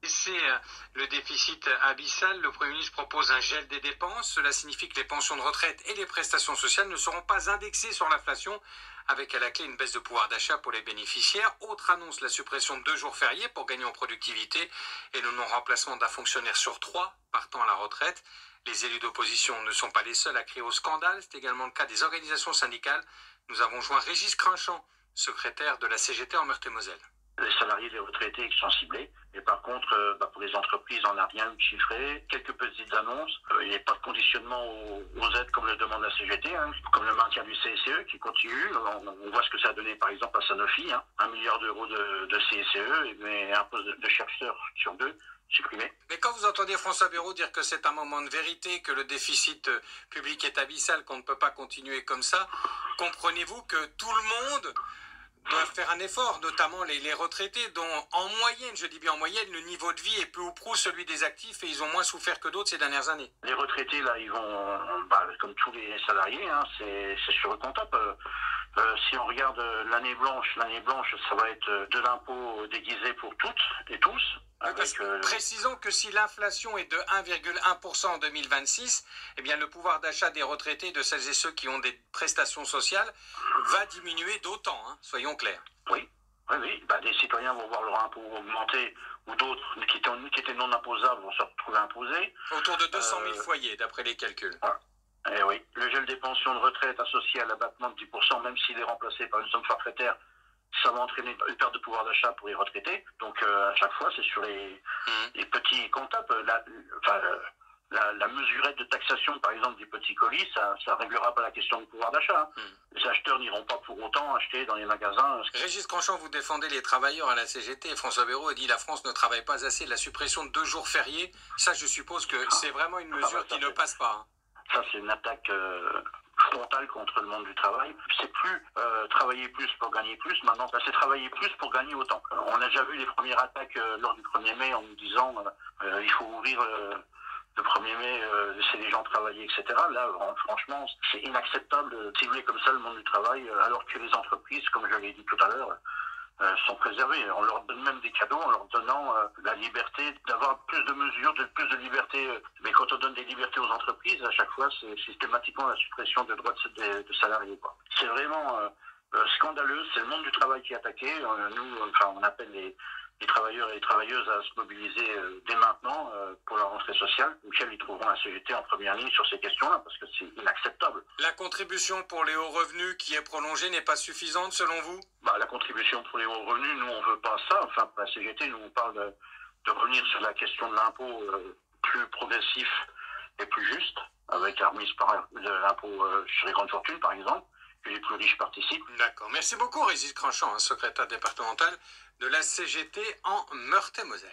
C'est le déficit abyssal. Le Premier ministre propose un gel des dépenses. Cela signifie que les pensions de retraite et les prestations sociales ne seront pas indexées sur l'inflation, avec à la clé une baisse de pouvoir d'achat pour les bénéficiaires. Autre annonce, la suppression de 2 jours fériés pour gagner en productivité et le non-remplacement d'un fonctionnaire sur 3 partant à la retraite. Les élus d'opposition ne sont pas les seuls à crier au scandale. C'est également le cas des organisations syndicales. Nous avons joint Régis Crunchant, secrétaire de la CGT en Meurthe-et-Moselle. Les salariés, les retraités qui sont ciblés. Et par contre, pour les entreprises, on n'a rien chiffré. Quelques petites annonces. Il n'y a pas de conditionnement aux aides comme le demande la CGT, comme le maintien du CSE qui continue. On voit ce que ça a donné par exemple à Sanofi, 1 milliard d'euros de CSE, mais un poste de chercheur sur 2 supprimé. Mais quand vous entendez François Bayrou dire que c'est un moment de vérité, que le déficit public est abyssal, qu'on ne peut pas continuer comme ça, comprenez-vous que tout le monde doivent faire un effort, notamment les retraités, dont en moyenne, je dis bien en moyenne, le niveau de vie est peu ou prou celui des actifs et ils ont moins souffert que d'autres ces dernières années. Les retraités, là, ils vont, comme tous les salariés, c'est sur le comptable. Si on regarde l'année blanche, ça va être de l'impôt déguisé pour toutes et tous. Précisons que si l'inflation est de 1,1% en 2026, eh bien le pouvoir d'achat des retraités, de celles et ceux qui ont des prestations sociales, va diminuer d'autant, soyons clairs. Oui. Des citoyens vont voir leur impôt augmenter, ou d'autres qui étaient non imposables vont se retrouver imposés. Autour de 200 000 foyers, d'après les calculs. Et oui, le gel des pensions de retraite associé à l'abattement de 10%, même s'il est remplacé par une somme forfaitaire, ça va entraîner une perte de pouvoir d'achat pour les retraités. Donc à chaque fois, c'est sur les petits comptables. La mesurette de taxation, par exemple, du petit colis, ça ne réglera pas la question du pouvoir d'achat. Les acheteurs n'iront pas pour autant acheter dans les magasins. Régis Crunchant, vous défendez les travailleurs à la CGT. François Bayrou a dit que la France ne travaille pas assez. La suppression de 2 jours fériés, ça, je suppose que c'est vraiment une mesure qui ne passe pas. Ça, c'est une attaque frontale contre le monde du travail. C'est plus travailler plus pour gagner plus. Maintenant, c'est travailler plus pour gagner autant. On a déjà vu les premières attaques lors du 1er mai en nous disant il faut ouvrir le 1er mai, laisser les gens travailler, etc. Là, franchement, c'est inacceptable de cibler comme ça le monde du travail, alors que les entreprises, comme je l'ai dit tout à l'heure, sont préservées. On leur donne même des cadeaux en leur donnant la liberté d'avoir plus de mesures, plus de liberté. Mais quand on donne des libertés aux entreprises, à chaque fois, c'est systématiquement la suppression de droits de salariés. C'est vraiment scandaleux. C'est le monde du travail qui est attaqué. On appelle les travailleurs et les travailleuses à se mobiliser dès maintenant pour la rentrée sociale, auquel ils trouveront la CGT en première ligne sur ces questions-là, parce que c'est inacceptable. La contribution pour les hauts revenus qui est prolongée n'est pas suffisante selon vous? La contribution pour les hauts revenus, nous on veut pas ça. Enfin, pour la CGT, nous on parle de revenir sur la question de l'impôt plus progressif et plus juste, avec la remise de l'impôt sur les grandes fortunes par exemple, que les plus riches participent. D'accord. Merci beaucoup Régis Crunchant, secrétaire départemental de la CGT en Meurthe-et-Moselle.